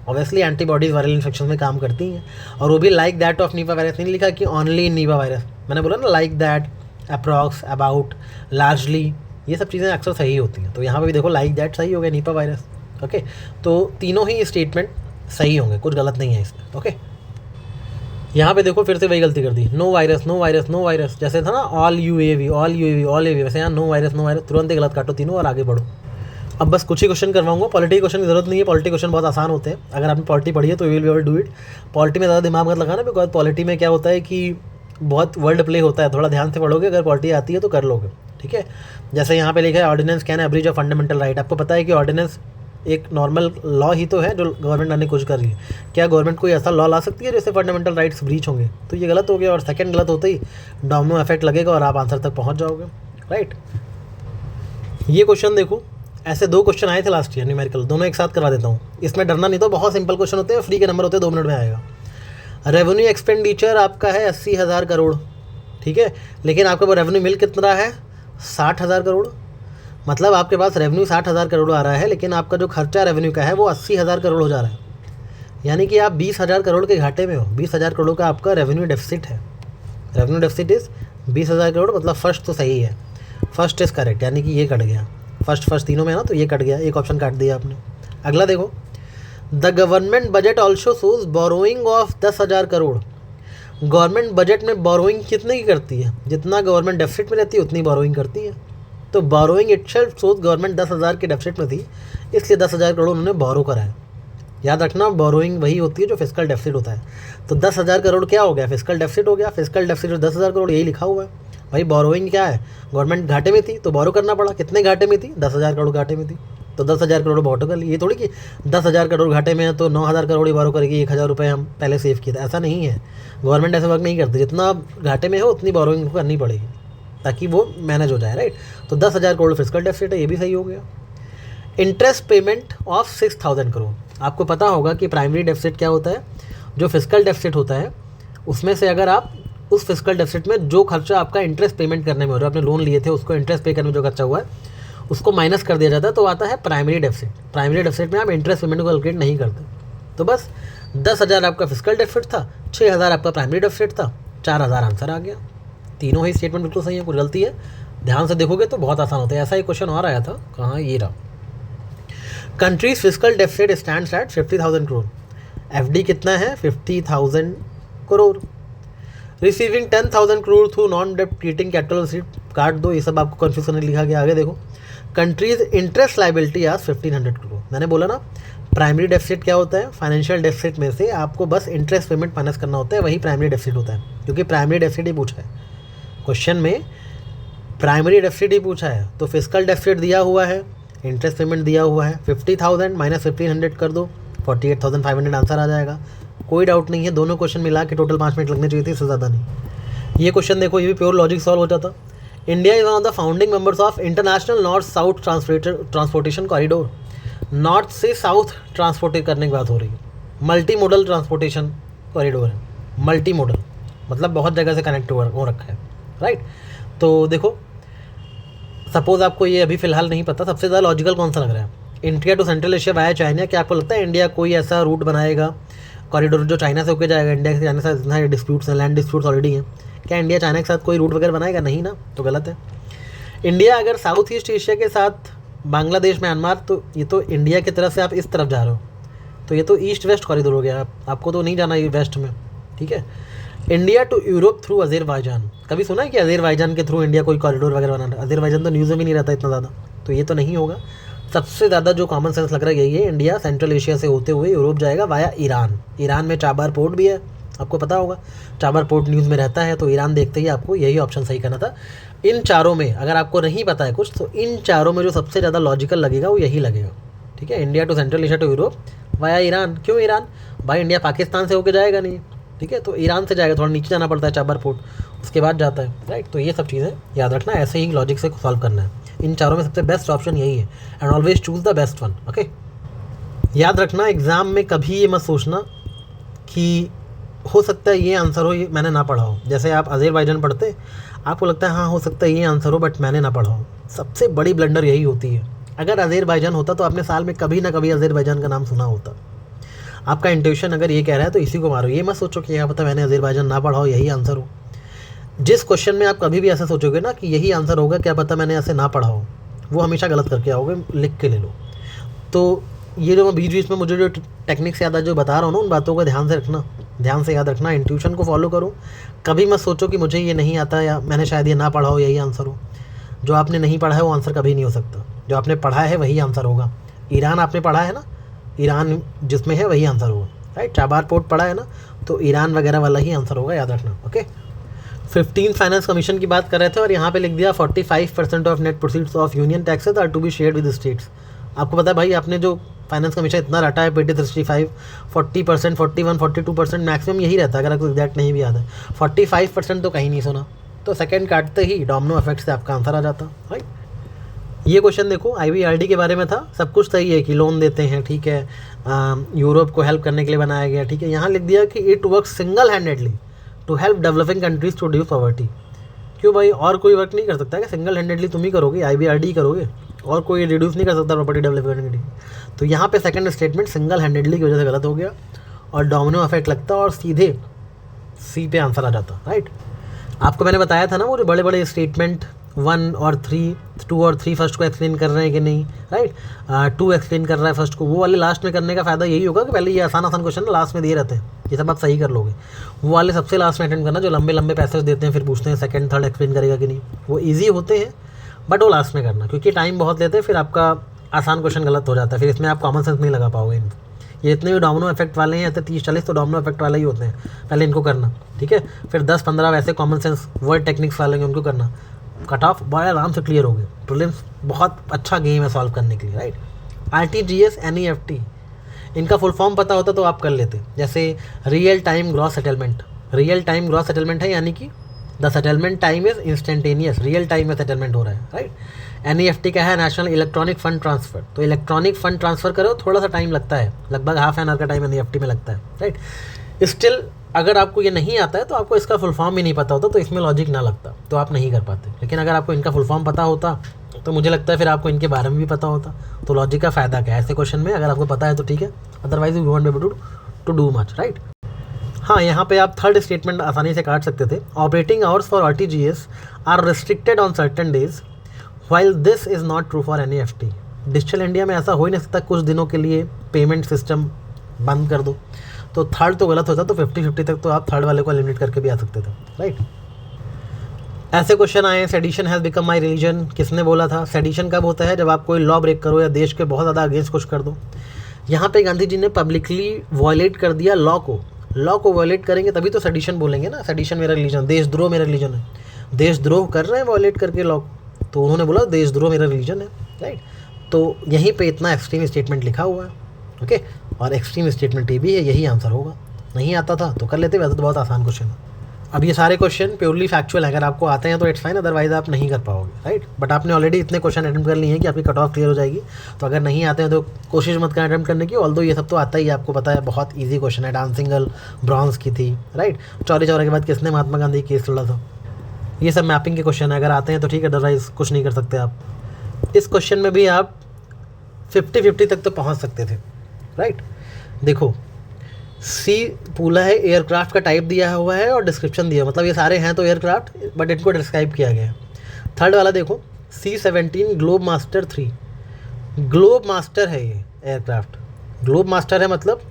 Obviously antibodies viral infection में काम करती हैं, और वो भी like that of Nipah virus नहीं लिखा कि ओनली इन निपा वायरस, मैंने बोला ना like that, approx, about, largely, ये सब चीज़ें अक्सर सही होती हैं। तो यहाँ पे भी देखो लाइक दैट सही हो गया, निपा वायरस, ओके। तो तीनों ही स्टेटमेंट सही होंगे, कुछ गलत नहीं है इसमें, ओके। यहाँ पे देखो फिर से वही गलती कर दी, no virus no virus no virus, जैसे था ना all UAV all UAV all UAV, वैसे यहाँ नो वायरस नो वायरस, तुरंत ही गलत काटो तीनों और आगे बढ़ो। अब बस कुछ ही क्वेश्चन करवाऊंगा, पॉलिटी क्वेश्चन की जरूरत नहीं है, पॉलिटी क्वेश्चन बहुत आसान होते हैं, अगर आपने पॉलिटी पढ़ी है तो you will be able to do it. Polity में ज़्यादा दिमाग मत लगाना, बिकॉज पॉलिटी में क्या होता है कि बहुत वर्ड प्ले होता है, थोड़ा ध्यान से पढ़ोगे, अगर पॉलिटी आती है तो कर लोगे, ठीक है। जैसे यहाँ पे लिखा है ordinance can abridge a fundamental right, आपको पता है कि ऑर्डिनेंस एक नॉर्मल लॉ ही तो है जो गवर्नमेंट लाने की कोशिश कर रही है। क्या गवर्नमेंट कोई ऐसा लॉ ला सकती है जिससे फंडामेंटल राइट्स ब्रीच होंगे? तो ये गलत हो गया, और सेकंड गलत होते ही डोमिनो इफेक्ट लगेगा और आप आंसर तक पहुंच जाओगे, राइट। ये क्वेश्चन देखो, ऐसे 2 क्वेश्चन आए थे लास्ट ईयर न्यूमेरिकल, दोनों एक साथ करवा देता हूँ, इसमें डरना नहीं, तो बहुत सिंपल क्वेश्चन होते हैं, फ्री के नंबर होते हैं, 2 मिनट में आएगा। रेवेन्यू एक्सपेंडिचर आपका है 80,000 करोड़, ठीक है, लेकिन आपके पास रेवेन्यू मिल कितना है 60,000 करोड़, मतलब आपके पास रेवेन्यू 60,000 करोड़ आ रहा है, लेकिन आपका जो खर्चा रेवेन्यू का है वो 80,000 करोड़ हो जा रहा है, यानी कि आप 20,000 करोड़ के घाटे में हो। 20,000 करोड़ का आपका रेवेन्यू डेफिसिट है, रेवेन्यू डेफिसिट इज़ 20,000 करोड़, मतलब फर्स्ट तो सही है, फर्स्ट इज़ करेक्ट, यानी कि ये कट गया, फर्स्ट तीनों में ना, तो ये कट गया, एक ऑप्शन काट दिया आपने। अगला देखो, the government budget also shows borrowing of 10,000 crore, government budget में बोरोइंग कितने की करती है? जितना गवर्नमेंट डेफिसिट में रहती है उतनी बोरोइंग करती है, तो बोरोइंग इटसेल्फ शोज गवर्नमेंट 10,000 के डेफिसिट में थी, इसलिए 10,000 करोड़ उन्होंने बोरो करा है। याद रखना, बोरोइंग वही होती है जो फिस्कल डेफिसिट होता है, तो 10,000 करोड़ क्या हो गया? फिस्कल डेफिसिट हो गया, फिस्कल डेफिसिट 10,000 करोड़, यही लिखा हुआ है भाई। बोरोइंग क्या है? गवर्नमेंट घाटे में थी तो बोरो करना पड़ा, कितने घाटे में थी? 10,000 करोड़ घाटे में थी, तो 10,000 करोड़ बोरो कर ली। ये थोड़ी कि 10,000 करोड़ घाटे में है तो 9,000 करोड़ ही बोरो करेगी, 1,000 रुपये हम पहले सेव किए थे, ऐसा नहीं है, गवर्नमेंट ऐसा वर्क नहीं करती, जितना घाटे में हो उतनी बोरोइंग करनी पड़ेगी ताकि वो मैनेज हो जाए, राइट। तो 10,000 करोड़ फिस्कल डेफिसिट है, ये भी सही हो गया। इंटरेस्ट पेमेंट ऑफ 6,000 करोड़, आपको पता होगा कि प्राइमरी डेफिसिट क्या होता है, जो फिस्कल डेफिसिट होता है उसमें से अगर आप उस फिस्कल डेफिसिट में जो खर्चा आपका इंटरेस्ट पेमेंट करने में हो रहा है, आपने लोन लिए थे उसको इंटरेस्ट पे करने में जो खर्चा हुआ है उसको माइनस कर दिया जाता है, तो आता है प्राइमरी डेफिसिट। प्राइमरी डेफिसिट में आप इंटरेस्ट पेमेंट को कैलकुलेट नहीं करते, तो बस 10,000 आपका फिस्कल डेफिसिट था, 6,000 आपका प्राइमरी डेफिसिट था, 4,000 आंसर आ गया। तीनों ही स्टेटमेंट बिल्कुल सही है, कुछ गलती है, ध्यान से देखोगे तो बहुत आसान होता है। ऐसा ही क्वेश्चन और आया था, कहाँ, ये रहा, country's fiscal deficit stands at 50,000 crore, FD कितना है 50,000 crore, receiving 10,000 crore through non डेप्ट क्रिएटिंग कैपिटल रिसीट, काट दो, ये सब आपको कंफ्यूज करने लिखा गया। आगे देखो, कंट्रीज इंटरेस्ट लाइबिलिटी आज 1,500 करोड़, मैंने बोला ना प्राइमरी डेफिसिट क्या होता है, फाइनेंशियल डेफिसिट में से आपको बस इंटरेस्ट पेमेंट माइनस करना होता है, वही प्राइमरी डेफिसिट होता है, क्योंकि प्राइमरी डेफिसिट ही पूछा है क्वेश्चन में, प्राइमरी डेफिसिट ही पूछा है, तो फिस्कल डेफिसिट दिया हुआ है, इंटरेस्ट पेमेंट दिया हुआ है, 50,000 माइनस 1,500 कर दो, 48,500 आंसर आ जाएगा, कोई डाउट नहीं है। दोनों क्वेश्चन मिला के टोटल 5 मिनट लगने चाहिए थे, इससे ज़्यादा नहीं। ये क्वेश्चन देखो, ये भी प्योर लॉजिक सॉल्व हो जाता। India is one of the founding members of international north south transportation corridor, north से साउथ ट्रांसपोर्ट करने की बात हो रही है, मल्टी मोडल ट्रांसपोर्टेशन कॉरिडोर है, मल्टी मोडल मतलब बहुत जगह से कनेक्ट हो रखा है, राइट। तो देखो, सपोज आपको ये अभी फिलहाल नहीं पता, सबसे ज़्यादा लॉजिकल कौन सा लग रहा है, India to Central Asia via China, क्या आपको लगता है इंडिया कोई ऐसा रूट बनाएगा कॉरिडोर जो चाइना से होकर जाएगा? इंडिया से चाइना से इतना डिस्प्यूट्स हैं, लैंड डिस्प्यूट्स ऑलरेडी हैं, क्या इंडिया चाइना के साथ कोई रूट वगैरह बनाएगा? नहीं ना, तो गलत है। इंडिया अगर साउथ ईस्ट एशिया के साथ बांग्लादेश, म्यांमार, तो ये तो इंडिया की तरफ से आप इस तरफ जा रहे हो, तो ये तो ईस्ट वेस्ट कॉरिडोर हो गया, आपको तो नहीं जाना ये वेस्ट में, ठीक है। India to Europe through Azerbaijan, कभी सुना है कि अज़रबैजान के थ्रू इंडिया कोई कॉरिडोर वगैरह बनाना? अज़रबैजान तो न्यूज़ में भी नहीं रहता इतना ज़्यादा, तो ये तो नहीं होगा। सबसे ज़्यादा जो कॉमन सेंस लग रहा है यही है, इंडिया सेंट्रल एशिया से होते हुए यूरोप जाएगा वाया ईरान, ईरान में चाबार पोर्ट भी है, आपको पता होगा, चाबार पोर्ट न्यूज़ में रहता है, तो ईरान देखते ही आपको यही ऑप्शन सही करना था। इन चारों में अगर आपको नहीं पता है कुछ, तो इन चारों में जो सबसे ज़्यादा लॉजिकल लगेगा वो यही लगेगा, ठीक है। India to Central Asia to Europe via Iran, क्यों ईरान? भाई इंडिया पाकिस्तान से होकर जाएगा नहीं, ठीक है, तो ईरान से जाएगा, थोड़ा नीचे जाना पड़ता है चाबार पोर्ट, उसके बाद जाता है, राइट। तो ये सब चीज़ें याद रखना, ऐसे ही लॉजिक से सॉल्व करना है। इन चारों में सबसे बेस्ट ऑप्शन यही है, and always choose the best one, okay. याद रखना, एग्ज़ाम में कभी ये मत सोचना कि हो सकता है ये आंसर हो, ये मैंने ना पढ़ा हो। जैसे आप अज़रबैजान पढ़ते, आपको लगता है हाँ हो सकता है ये आंसर हो, बट मैंने ना पढ़ा हो। सबसे बड़ी ब्लंडर यही होती है। अगर अज़रबैजान होता तो आपने साल में कभी ना कभी अज़रबैजान का नाम सुना होता। आपका इंट्यूशन अगर ये कह रहा है तो इसी को मारो, ये मत सोचो कि क्या पता मैंने अज़रबैजान ना पढ़ा हो यही आंसर हो। जिस क्वेश्चन में आप कभी भी ऐसा सोचोगे ना कि यही आंसर होगा, क्या पता मैंने ऐसे ना पढ़ा हो, वो हमेशा गलत करके आओगे, लिख के ले लो। तो ये जो मैं बीच बीच में मुझे जो टेक्निक्स याद है जो बता रहा हूँ ना, उन बातों को ध्यान से रखना, ध्यान से याद रखना, इंट्यूशन को फॉलो करो। कभी मत सोचो कि मुझे ये नहीं आता या मैंने शायद ये ना पढ़ा हो यही आंसर हो। जो आपने नहीं पढ़ा है वो आंसर कभी नहीं हो सकता, जो आपने पढ़ा है वही आंसर होगा। ईरान आपने पढ़ा है ना, ईरान जिसमें है वही आंसर होगा, राइट। चाबार पोर्ट पढ़ा है ना, तो ईरान वगैरह वाला ही आंसर होगा, याद रखना। ओके, 15 फाइनेंस कमीशन की बात कर रहे थे और यहाँ पे लिख दिया 45% of net proceeds of union taxes are to be shared with states. आपको पता है भाई, आपने जो फाइनेंस कमीशन इतना रटा है, PT 65, 40%, 41, 42% मैक्सिमम यही रहता है, अगर आपको एग्जैक्ट नहीं भी याद है। 45% तो कहीं नहीं सुना, तो सेकंड काटते ही डोमिनो इफेक्ट से आपका आंसर आ जाता, राइट। ये क्वेश्चन देखो, IBRD के बारे में था, सब कुछ सही है कि लोन देते हैं, ठीक है, यूरोप को हेल्प करने के लिए बनाया गया, ठीक है। यहाँ लिख दिया कि it work single handedly to help developing countries to reduce poverty. क्यों भाई, और कोई वर्क नहीं कर सकता है? सिंगल हैंडेडली तुम ही करोगे, IBRD करोगे, और कोई रिड्यूस नहीं कर सकता प्रॉपर्टी डेवलप करने के लिए। तो यहाँ पे सेकंड स्टेटमेंट सिंगल हैंडेडली की वजह से गलत हो गया और डोमिनो इफेक्ट लगता और सीधे सी पे आंसर आ जाता, राइट। आपको मैंने बताया था ना, वो जो बड़े बड़े स्टेटमेंट 1 और 3, 2 और 3 फर्स्ट को एक्सप्लेन कर रहे हैं कि नहीं, राइट। 2 एक्सप्लेन कर रहा है फर्स्ट को, वो वाले लास्ट में करने का फ़ायदा यही होगा कि पहले ये आसान आसान क्वेश्चन लास्ट में दिए रहते हैं, ये सब आप सही कर लोगे। वो वाले सबसे लास्ट में अटेंड करना, जो लंबे लंबे पैसेज देते हैं, फिर पूछते हैं सेकंड थर्ड एक्सप्लेन करेगा कि नहीं। वो ईजी होते हैं बट वो लास्ट में करना, क्योंकि टाइम बहुत लेते हैं, फिर आपका आसान क्वेश्चन गलत हो जाता है, फिर इसमें आप कॉमन सेंस नहीं लगा पाओगे। ये इतने भी डोमिनो इफेक्ट वाले हैं, ऐसे 30-40 तो डोमिनो इफेक्ट वाले ही होते हैं, पहले इनको करना, ठीक है। फिर 10-15 वैसे कॉमन सेंस वर्ड टेक्निक्स वाले हैं, उनको करना। कट ऑफ बड़े आराम से क्लियर हो गए। प्रीलिम्स बहुत अच्छा गेम है सॉल्व करने के लिए, राइट। RTGS, NEFT, इनका फुल फॉर्म पता होता तो आप कर लेते। जैसे real time gross settlement, real time gross settlement है, यानी कि the settlement time is instantaneous, real time में सेटलमेंट हो रहा है, राइट। NEFT का है नेशनल इलेक्ट्रॉनिक फंड ट्रांसफ़र, तो इलेक्ट्रॉनिक फंड ट्रांसफ़र करो थोड़ा सा टाइम लगता है, लगभग हाफ एन आवर का टाइम NEFT में लगता है, राइट। स्टिल अगर आपको ये नहीं आता है तो आपको इसका फुल फॉर्म भी नहीं पता होता, तो इसमें लॉजिक ना लगता, तो आप नहीं कर पाते। लेकिन अगर आपको इनका फुल फॉर्म पता होता तो मुझे लगता है फिर आपको इनके बारे में भी पता होता, तो लॉजिक का फ़ायदा क्या है ऐसे क्वेश्चन में? अगर आपको पता है तो ठीक है, otherwise you won't be able to do much, right. हाँ, यहाँ पे आप थर्ड स्टेटमेंट आसानी से काट सकते थे। Operating hours for RTGS are restricted on certain days while this is not true for NEFT। Digital India में ऐसा हो ही नहीं सकता कुछ दिनों के लिए पेमेंट सिस्टम बंद कर दो, तो थर्ड तो गलत होता, तो 50-50 तक तो आप थर्ड वाले को एलिमिनेट करके भी आ सकते थे, राइट। ऐसे क्वेश्चन आए, sedition has become my religion, किसने बोला था? सेडिशन कब होता है? जब आप कोई लॉ ब्रेक करो या देश के बहुत ज़्यादा अगेंस्ट कुछ कर दो। यहाँ पे गांधी जी ने पब्लिकली वॉयलेट कर दिया लॉ को वॉयलेट करेंगे तभी तो सेडिशन बोलेंगे ना। सेडिशन मेरा रिलीजन, देशद्रोह मेरा रिलीजन है, देशद्रोह कर रहे हैं वॉयलेट करके लॉ, तो उन्होंने बोला देशद्रोह मेरा रिलीजन है, राइट। तो यहीं पे इतना एक्सट्रीम स्टेटमेंट लिखा हुआ है, ओके। और एक्सट्रीम स्टेटमेंट ये भी है, यही आंसर होगा। नहीं आता था तो कर लेते, वैसे तो बहुत आसान क्वेश्चन है। अब ये सारे क्वेश्चन प्योरली फैक्चुअल है, अगर आपको आते हैं तो इट्स फाइन, अदरवाइज आप नहीं कर पाओगे, राइट। बट आपने ऑलरेडी इतने क्वेश्चन अटेम्प्ट कर लिए हैं कि आपकी कट ऑफ क्लियर हो जाएगी। तो अगर नहीं आते हैं तो कोशिश मत करें अटेम्प्ट करने की, ऑल्दो ये सब तो आता ही है, आपको पता है बहुत ईजी क्वेश्चन है। डांसिंग गर्ल ब्रॉन्ज की थी, राइट। चौरी चौरा के बाद किसने महात्मा गांधी केस लड़ा था? ये सब मैपिंग के क्वेश्चन है, अगर आते हैं तो ठीक है, अदरवाइज कुछ नहीं कर सकते आप। इस क्वेश्चन में भी आप 50-50 तक तो पहुँच सकते थे, राइट। देखो, सी पूला है, एयरक्राफ्ट का टाइप दिया हुआ है और डिस्क्रिप्शन दिया, मतलब ये सारे हैं तो एयरक्राफ्ट, बट इनको डिस्क्राइब किया गया है। थर्ड वाला देखो, C-17 globe master 3, globe master है ये एयरक्राफ्ट। ग्लोब मास्टर है मतलब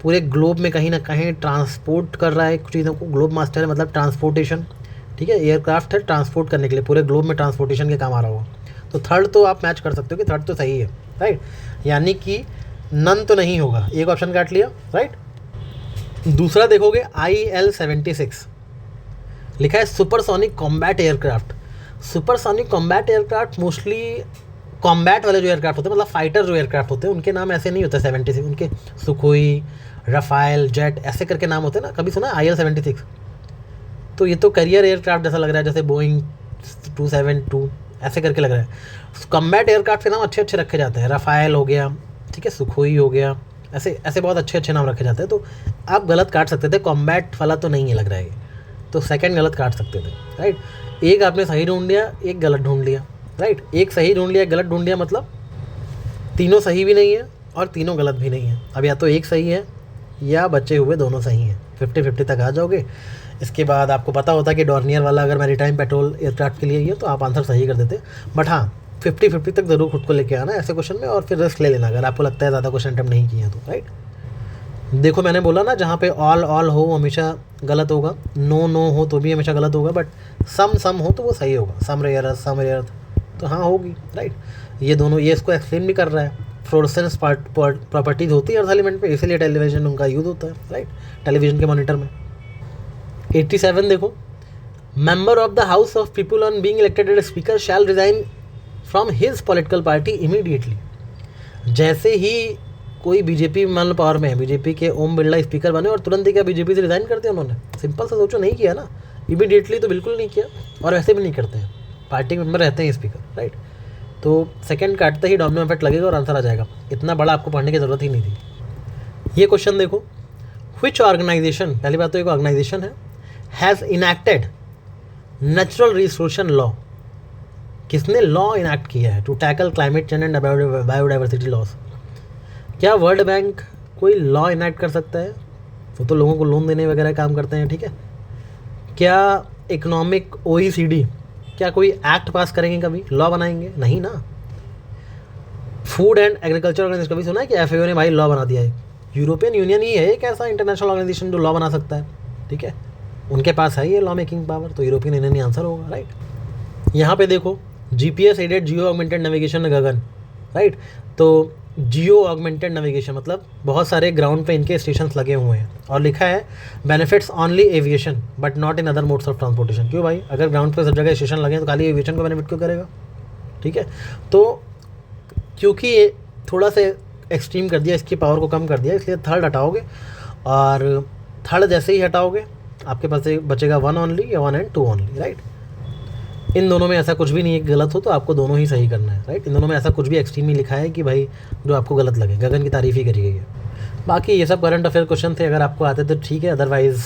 पूरे ग्लोब में कहीं ना कहीं ट्रांसपोर्ट कर रहा है कुछ चीज़ों को। ग्लोब मास्टर है मतलब ट्रांसपोर्टेशन, ठीक है। एयरक्राफ्ट है ट्रांसपोर्ट करने के लिए, पूरे ग्लोब में ट्रांसपोर्टेशन के काम आ रहा हो। तो थर्ड तो आप मैच कर सकते हो कि थर्ड तो सही है, राइट। यानी कि नन तो नहीं होगा, एक ऑप्शन काट लिया, राइट। दूसरा देखोगे IL-76 लिखा है supersonic combat aircraft. Supersonic combat aircraft mostly combat वाले जो एयरक्राफ्ट होते हैं, मतलब फाइटर जो एयरक्राफ्ट होते हैं, उनके नाम ऐसे नहीं होते 76, उनके सुखोई, रफाइल, जेट ऐसे करके नाम होते हैं ना। कभी सुना IL-76? तो ये तो करियर एयरक्राफ्ट जैसा लग रहा है, जैसे बोइंग 272 ऐसे करके लग रहा है। कॉम्बैट एयरक्राफ्ट के नाम अच्छे अच्छे रखे जाते हैं, रफाइल हो गया, ठीक है, सुखोई हो गया, ऐसे ऐसे बहुत अच्छे अच्छे नाम रखे जाते हैं। तो आप गलत काट सकते थे, कॉम्बैट वाला तो नहीं है लग रहा है, तो सेकंड गलत काट सकते थे, राइट। एक आपने सही ढूंढ लिया, एक गलत ढूंढ लिया, राइट। एक सही ढूंढ लिया, एक गलत ढूंढ लिया, मतलब तीनों सही भी नहीं है और तीनों गलत भी नहीं है। अब या तो एक सही है या बचे हुए दोनों सही हैं, 50-50 तक आ जाओगे। इसके बाद आपको पता होता कि डॉर्नियर वाला अगर मैरीटाइम पेट्रोल एयरक्राफ्ट के लिए ही है तो आप आंसर सही कर देते। बट हाँ, 50-50 तक ज़रूर खुद को लेके आना ऐसे क्वेश्चन में, और फिर रिस्क ले लेना अगर आपको लगता है ज़्यादा क्वेश्चन अटेम्प्ट नहीं किया तो, राइट। देखो मैंने बोला ना, जहाँ पे ऑल ऑल हो वो हमेशा गलत होगा, नो नो हो तो भी हमेशा गलत होगा, बट सम हो तो वो सही होगा, सम रेयर तो हाँ होगी, राइट। ये दोनों, ये इसको एक्सप्लेन भी कर रहा है। फ्लोरेसेंस प्रॉपर्टीज होती है अर्थ एलिमेंट पे, इसीलिए टेलीविजन उनका यूज़ होता है, राइट, टेलीविजन के मॉनिटर में। 87 देखो, member of the House of People on being elected as Speaker shall resign from his political party immediately. जैसे ही कोई बीजेपी मान लो पावर में है, बीजेपी के ओम बिरला स्पीकर बने और तुरंत ही क्या बीजेपी से रिज़ाइन कर दिया उन्होंने? सिंपल सा सोचो, नहीं किया ना, इमीडिएटली तो बिल्कुल नहीं किया, और वैसे भी नहीं करते हैं, पार्टी मेंबर रहते हैं स्पीकर, राइट। तो सेकंड काटते ही डोमिनो इफेक्ट लगेगा और आंसर आ जाएगा, इतना बड़ा आपको पढ़ने की ज़रूरत ही नहीं थी। ये क्वेश्चन देखो, व्हिच ऑर्गेनाइजेशन, पहली बात तो एक ऑर्गेनाइजेशन है, has enacted natural resources law, किसने लॉ इनैक्ट किया है to tackle climate change and biodiversity loss? क्या वर्ल्ड बैंक कोई लॉ इनैक्ट कर सकता है? वो तो लोगों को लोन देने वगैरह काम करते हैं, ठीक है। क्या इकोनॉमिक OECD क्या कोई एक्ट पास करेंगे, कभी लॉ बनाएंगे? नहीं ना। फूड एंड एग्रीकल्चर ऑर्गेनाइजेशन, कभी सुना है कि FAO ने भाई लॉ बना दिया है? यूरोपियन यूनियन ही है एक ऐसा इंटरनेशनल ऑर्गेनाइजेशन जो लॉ बना सकता है, ठीक है, उनके पास है ये लॉ मेकिंग पावर, तो यूरोपियन यूनियन ही आंसर होगा, राइट। यहाँ पे देखो, GPS aided geo augmented navigation GAGAN, right. तो जियो ऑगमेंटेड नेविगेशन मतलब बहुत सारे ग्राउंड पे इनके स्टेशन लगे हुए हैं, और लिखा है benefits only aviation but not in other modes of transportation. क्यों भाई, अगर ग्राउंड पे सब जगह स्टेशन लगे हैं तो खाली एविएशन को बेनिफिट क्यों करेगा? ठीक है, तो क्योंकि ये थोड़ा सा एक्सट्रीम कर दिया, इसकी पावर को कम कर दिया, इसलिए थर्ड हटाओगे, और थर्ड जैसे ही हटाओगे आपके पास बचेगा 1 ओनली या 1 and 2 ओनली, राइट। इन दोनों में ऐसा कुछ भी नहीं है गलत हो, तो आपको दोनों ही सही करना है, राइट। इन दोनों में ऐसा कुछ भी एक्सट्रीम ही लिखा है कि भाई जो आपको गलत लगे, गगन की तारीफ ही करी गई है। बाकी ये सब करंट अफेयर क्वेश्चन थे, अगर आपको आते तो ठीक है, अदरवाइज़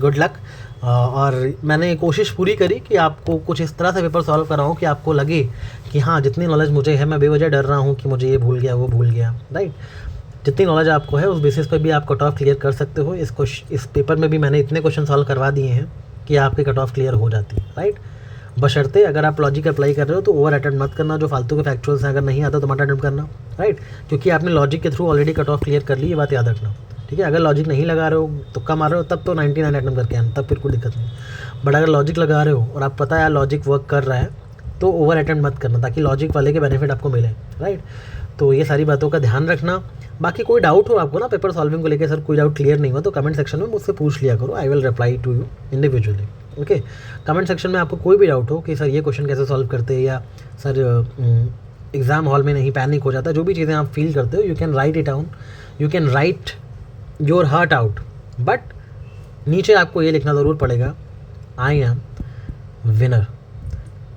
गुड लक। और मैंने कोशिश पूरी करी कि आपको कुछ इस तरह से पेपर सॉल्व कराऊँ कि आपको लगे कि हाँ जितनी नॉलेज मुझे है, मैं बेवजह डर रहा हूँ कि मुझे ये भूल गया वो भूल गया, राइट। जितनी नॉलेज आपको है उस बेसिस पर भी आप कट ऑफ क्लियर कर सकते हो। इस पेपर में भी मैंने इतने क्वेश्चन सॉल्व करवा दिए हैं कि आपकी कट ऑफ क्लियर हो जाती है, राइट। बशर्ते अगर आप लॉजिक अप्लाई कर रहे हो तो ओवर अटेम्प्ट मत करना, जो फालतू के फैक्चुअल्स हैं अगर नहीं आता तो मत अटेम्प्ट करना, राइट, क्योंकि आपने लॉजिक के through already cut off clear कर ली, ये बात याद रखना, ठीक है। अगर लॉजिक नहीं लगा रहे हो, तुक्का मार रहे हो, तब तो 99 अटेम्प्ट करके आना, तब फिर कोई दिक्कत नहीं। बट अगर लॉजिक लगा रहे हो और आप पता है यार लॉजिक वर्क कर रहा है, तो ओवर अटेम्प्ट मत करना, ताकि लॉजिक वाले के बेनिफिट आपको मिले, राइट। तो ये सारी बातों का ध्यान रखना। बाकी कोई डाउट हो आपको ना पेपर सॉल्विंग को लेकर, सर कोई डाउट क्लियर नहीं हुआ, तो कमेंट सेक्शन में मुझसे पूछ लिया करो, I will reply to you individually, okay. Comment section में आपको कोई भी डाउट हो कि सर ये क्वेश्चन कैसे सॉल्व करते हैं, या सर एग्ज़ाम हॉल में नहीं पैनिक हो जाता, जो भी चीज़ें आप फील करते हो, you can write it down, you can write your heart out, but नीचे आपको ये लिखना ज़रूर पड़ेगा, I am winner.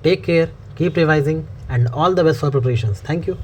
Take care, keep revising and all the best for preparations. Thank you.